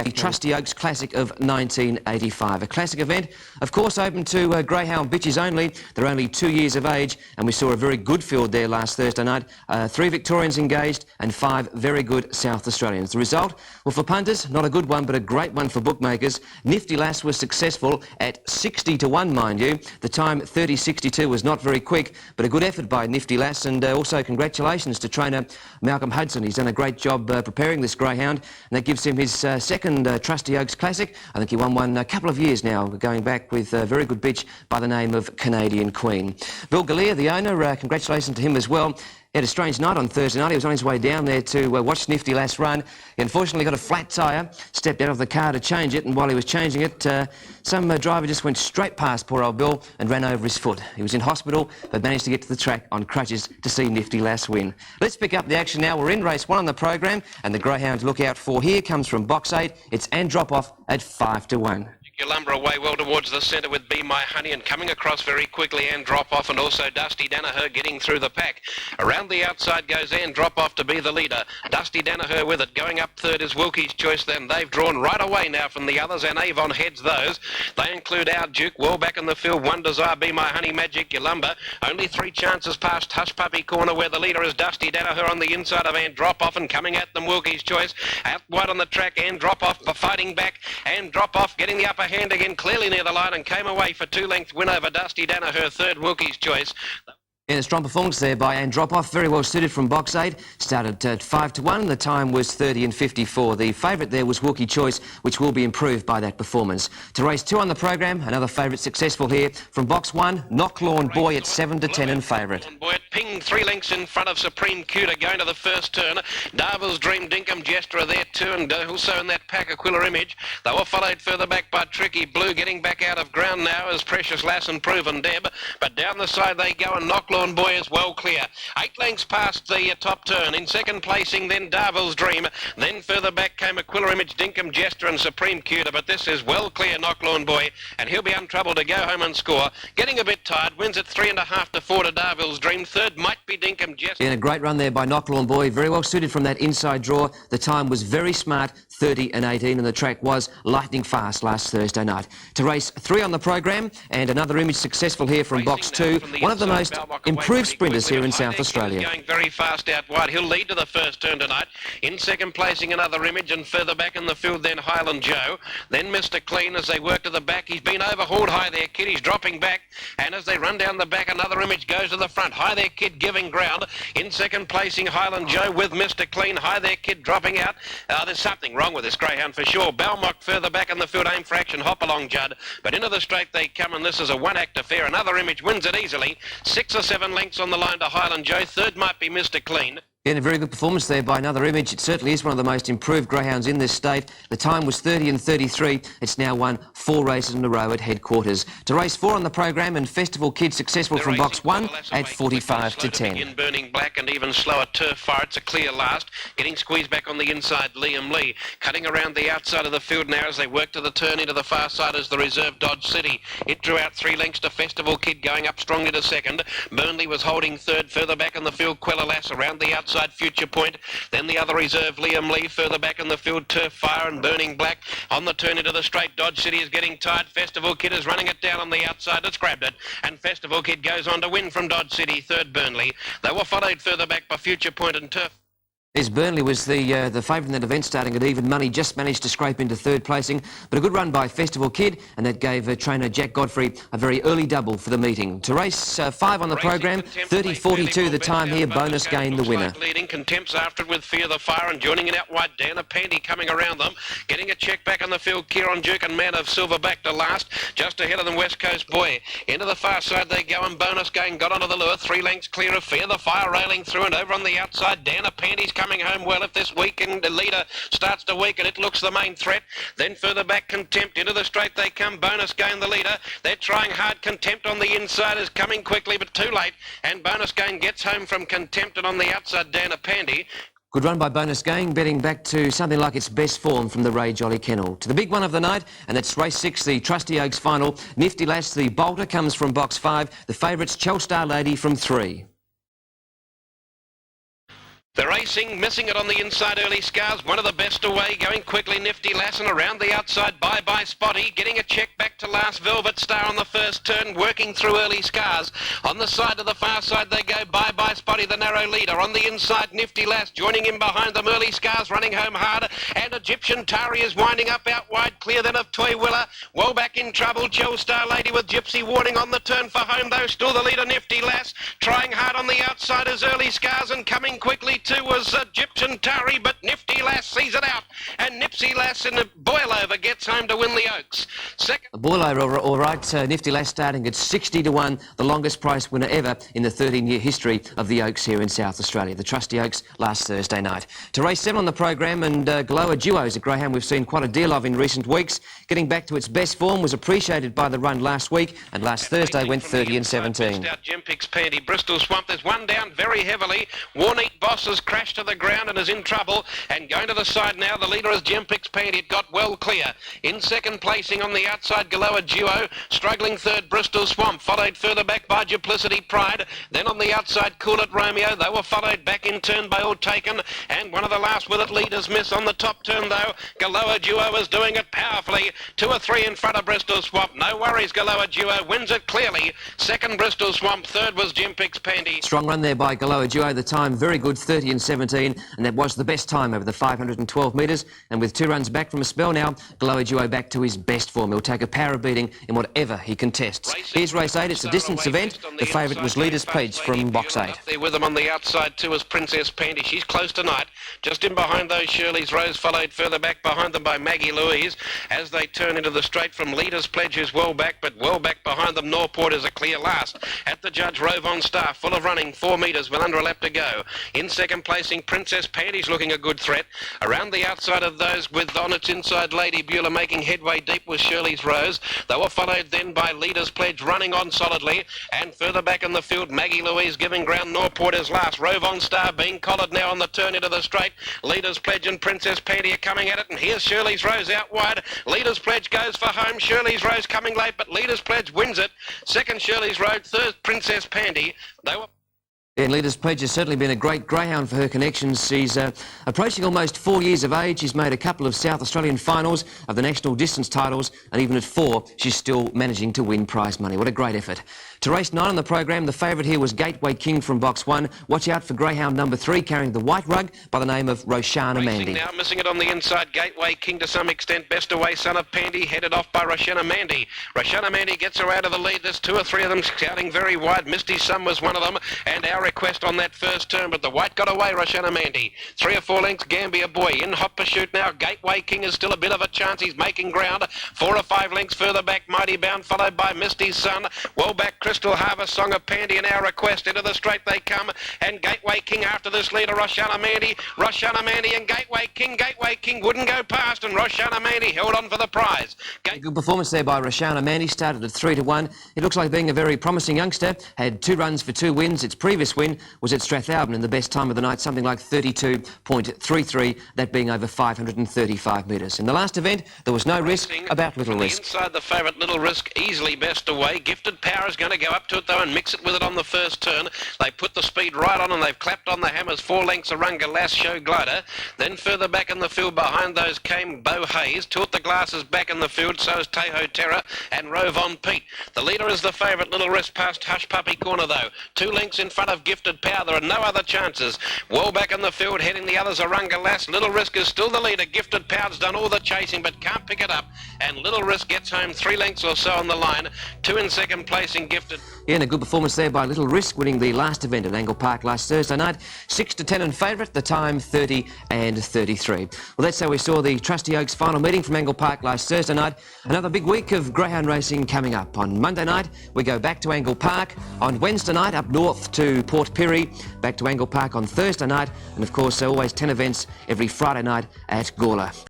The Trusty Oaks Classic of 1985. A classic event, of course, open to Greyhound bitches only. They're only 2 years of age, and we saw a very good field there last Thursday night. 3 Victorians engaged and 5 very good South Australians. The result, well, for punters, not a good one, but a great one for bookmakers. Nifty Lass was successful at 60 to 1, mind you. The time 30.62 was not very quick, but a good effort by Nifty Lass, and also congratulations to trainer Malcolm Hudson. He's done a great job preparing this Greyhound, and that gives him his second Trusty Oaks Classic. I think he won one a couple of years now, going back with a very good bitch by the name of Canadian Queen. Bill Galoa, the owner, congratulations to him as well. He had a strange night on Thursday night. He was on his way down there to watch Nifty Lass run. He unfortunately got a flat tyre, stepped out of the car to change it, and while he was changing it, some driver just went straight past poor old Bill and ran over his foot. He was in hospital, but managed to get to the track on crutches to see Nifty Lass win. Let's pick up the action now. We're in race 1 on the program, and the Greyhound to look out for here comes from box 8. It's and drop off at 5 to 1. Lumber away well towards the centre with Be My Honey, and coming across very quickly and Drop Off, and also Dusty Danaher getting through the pack. Around the outside goes and Drop Off to be the leader. Dusty Danaher with it. Going up third is Wilkie's Choice. Then they've drawn right away now from the others, and Avon heads those. They include Our Duke well back in the field. One Desire, Be My Honey, Magic Yalumba. Only 3 chances past Hush Puppy Corner, where the leader is Dusty Danaher on the inside of and Drop Off, and coming at them Wilkie's Choice. Out wide on the track and Drop Off fighting back, and Drop Off getting the upper hand again, clearly near the line, and came away for 2-length win over Dusty Danaher, third Wilkie's Choice. And a strong performance there by and Drop Off, very well suited from box 8. Started at 5 to 1, the time was 30 and 54. The favourite there was Wilkie Choice, which will be improved by that performance. To race 2 on the program, another favourite successful here. From box 1, Knocklaun Boy at 7 to 10 and favourite. Ping 3 lengths in front of Supreme Cuter going to the first turn. Darville's Dream, Dinkum Gesture there too, and also in that pack Aquila Image. They were followed further back by Tricky Blue, getting back out of ground now as Precious Lass and Proven Deb. But down the side they go, and Knocklaun Boy is well clear. 8 lengths past the top turn. In second placing then Darville's Dream. Then further back came Aquila Image, Dinkum Gesture and Supreme Cuter. But this is well clear, Knocklaun Boy, and he'll be untroubled to go home and score. Getting a bit tired, wins at 3.5 to 4 to Darville's Dream. Third might be Dinkum Gesture. And a great run there by Knocklaun Boy, very well suited from that inside draw. The time was very smart, 30 and 18, and the track was lightning fast last Thursday night. To race 3 on the program, and another image successful here from box 2. One of the most improved sprinters here in South Australia. Going very fast out wide. He'll lead to the first turn tonight. In second placing another image, and further back in the field then Highland Joe. Then Mr. Clean as they work to the back. He's been overhauled. High there, Kid. He's dropping back. And as they run down the back, another image goes to the front. High there, Kid giving ground. In second placing Highland Joe with Mr. Clean. High there, Kid dropping out. There's something wrong with this Greyhound for sure. Balmock further back in the field. Aim for action. Hop along, Judd. But into the straight they come, and this is a one-act affair. Another image wins it easily. 6 or 7 lengths on the line to Highland Joe. Third might be Mr. Clean. And a very good performance there by another image. It certainly is one of the most improved Greyhounds in this state. The time was 30 and 33. It's now won 4 races in a row at headquarters. To race 4 on the program, and Festival Kid successful from box 1 at 45 to 10. In Burning Black and even slower Turf Fire. It's a clear last. Getting squeezed back on the inside, Liam Lee. Cutting around the outside of the field now as they work to the turn into the far side as the reserve Dodge City. It drew out 3 lengths to Festival Kid going up strongly to second. Burnley was holding third. Further back in the field, Quella Lass around the outside. Future Point, then the other reserve Liam Lee. Further back in the field, Turf Fire and Burning Black. On the turn into the straight, Dodge City is getting tired. Festival Kid is running it down on the outside. It's grabbed it, and Festival Kid goes on to win from Dodge City. Third Burnley. They were followed further back by Future Point and Turf. Burnley was the favourite in that event, starting at even money, just managed to scrape into third placing, but a good run by Festival Kid, and that gave trainer Jack Godfrey a very early double for the meeting. To race 5 on the program, 30.42 the time here, bonus gain the winner. Leading Contempts after it with Fear the Fire, and joining in out wide, Dana Pandy coming around them, getting a check back on the field, Kieran Duke and Man of Silver back to last, just ahead of them West Coast Boy. Into the far side they go, and bonus gain got onto the lure, 3 lengths clear of Fear the Fire, railing through, and over on the outside, Dana Pandy's coming home well. If this weekend the leader starts to weaken, it looks the main threat. Then further back Contempt, into the straight they come. Bonus Gain the leader. They're trying hard. Contempt on the inside is coming quickly, but too late. And Bonus Gain gets home from Contempt, and on the outside Dana Pandy. Good run by Bonus Gain, betting back to something like its best form from the Ray Jolly Kennel. To the big one of the night, and that's race 6, the Trusty Oaks final. Nifty Lass, the bolter, comes from box 5. The favourites, Chelstar Lady from 3. They're racing, missing it on the inside, Early Scars, one of the best away, going quickly, Nifty Lass, and around the outside, Bye Spotty, getting a check back to last, Velvet Star on the first turn, working through Early Scars. On the side to the far side they go, Bye Spotty, the narrow leader. On the inside, Nifty Lass, joining in behind them, Early Scars running home hard, and Egyptian Tari is winding up out wide, clear then of Toy Willer. Well back in trouble, Chill Star Lady with Gypsy warning on the turn for home, though still the leader, Nifty Lass, trying hard on the outside is Early Scars, and coming quickly too was Egyptian Tari, but Nifty Lass sees it out, and Nipsey Lass in the boilover gets home to win the Oaks. Second. The boilover, all right, Nifty Lass starting at 60 to 1, the longest price winner ever in the 13-year history of the Oaks here in South Australia, the Trusty Oaks last Thursday night. To race 7 on the program, and Galoa Duo is a greyhound we've seen quite a deal of in recent weeks. Getting back to its best form, was appreciated by the run last week, and last Thursday went 30 and 17. Out Gempix Pandy, Bristol Swamp, there's one down very heavily. Warneat Boss has crashed to the ground and is in trouble, and going to the side now, the leader is Gempix Pandy. It got well clear. In second placing on the outside, Galoa Duo, struggling third, Bristol Swamp, followed further back by Duplicity Pride. Then on the outside, Cool It Romeo, they were followed back in turn by All Taken, and one of the last with it leaders miss on the top turn though. Galoa Duo is doing it powerfully. 2 or 3 in front of Bristol Swamp. No worries, Galoa Duo wins it clearly. Second, Bristol Swamp. Third was Gempix Pandy. Strong run there by Galoa Duo. The time very good, 30 and 17, and that was the best time over the 512 metres. And with 2 runs back from a spell now, Galoa Duo back to his best form. He'll take a power beating in whatever he contests. Here's race 8. It's a distance event. The favourite was Leaders Page from box 8. Up there with them on the outside too is Princess Pandy. She's close tonight. Just in behind those, Shirley's Rose, followed further back behind them by Maggie Louise as they turn into the straight from Leaders Pledge, who's well back, but well back behind them. Norport is a clear last. At the judge, Rovon Star, full of running, 4 metres with under a lap to go. In second placing, Princess Pandy's looking a good threat. Around the outside of those, with on its inside, Lady Beulah making headway deep with Shirley's Rose. They were followed then by Leaders Pledge, running on solidly, and further back in the field, Maggie Louise giving ground. Norport is last. Rovon Star being collared now on the turn into the straight. Leaders Pledge and Princess Pandy are coming at it, and here's Shirley's Rose out wide. Leaders Pledge goes for home. Shirley's Rose coming late, but Leaders Pledge wins it. Second, Shirley's Rose. Third, Princess Pandy. They were... And Leaders Pledge has certainly been a great greyhound for her connections. She's approaching almost 4 years of age. She's made a couple of South Australian finals of the national distance titles, and even at 4, she's still managing to win prize money. What a great effort. To race 9 on the program, the favourite here was Gateway King from box 1. Watch out for greyhound number 3, carrying the white rug by the name of Roshana Mandy. Now missing it on the inside, Gateway King to some extent. Best away, son of Pandy, headed off by Roshana Mandy. Roshana Mandy gets her out of the lead. There's 2 or 3 of them scouting very wide. Misty Sun was one of them, and our request on that first turn, but the white got away, Roshana Mandy. 3 or 4 lengths, Gambia Boy in hot pursuit now. Gateway King is still a bit of a chance. He's making ground. 4 or 5 lengths further back, Mighty Bound, followed by Misty Sun. Well back, Crystal Harvest, Song of Pandy, and our request. Into the straight they come, and Gateway King after this leader, Roshana Mandy and Gateway King wouldn't go past, and Roshana Mandy held on for the prize. Good performance there by Roshana Mandy, started at 3 to 1. It looks like being a very promising youngster. Had 2 runs for 2 wins. Its previous win was at Strathalbyn in the best time of the night, something like 32.33, that being over 535 metres. In the last event, there was no risk, about little risk. Inside the favourite, Little Risk, easily best away. Gifted Power is going to go up to it though and mix it with it on the first turn. They put the speed right on and they've clapped on the hammers. 4 lengths Arunga Lass, Show Glider. Then further back in the field behind those came Bo Hayes. Tilt the Glasses back in the field, so is Teho Terror and Rovon Pete. The leader is the favourite, Little Risk, past Hush Puppy Corner though. 2 lengths in front of Gifted Power. There are no other chances. Well back in the field, heading the others, Arunga Lass. Little Risk is still the leader. Gifted Power's done all the chasing but can't pick it up, and Little Risk gets home 3 lengths or so on the line. 2 in second place in Gifted. Yeah, and a good performance there by Little Risk, winning the last event at Angle Park last Thursday night. 6 to 10 in favourite, the time 30 and 33. Well, that's how we saw the Trusty Oaks final meeting from Angle Park last Thursday night. Another big week of greyhound racing coming up. On Monday night, we go back to Angle Park. On Wednesday night, up north to Port Pirie. Back to Angle Park on Thursday night. And of course, always 10 events every Friday night at Gawler.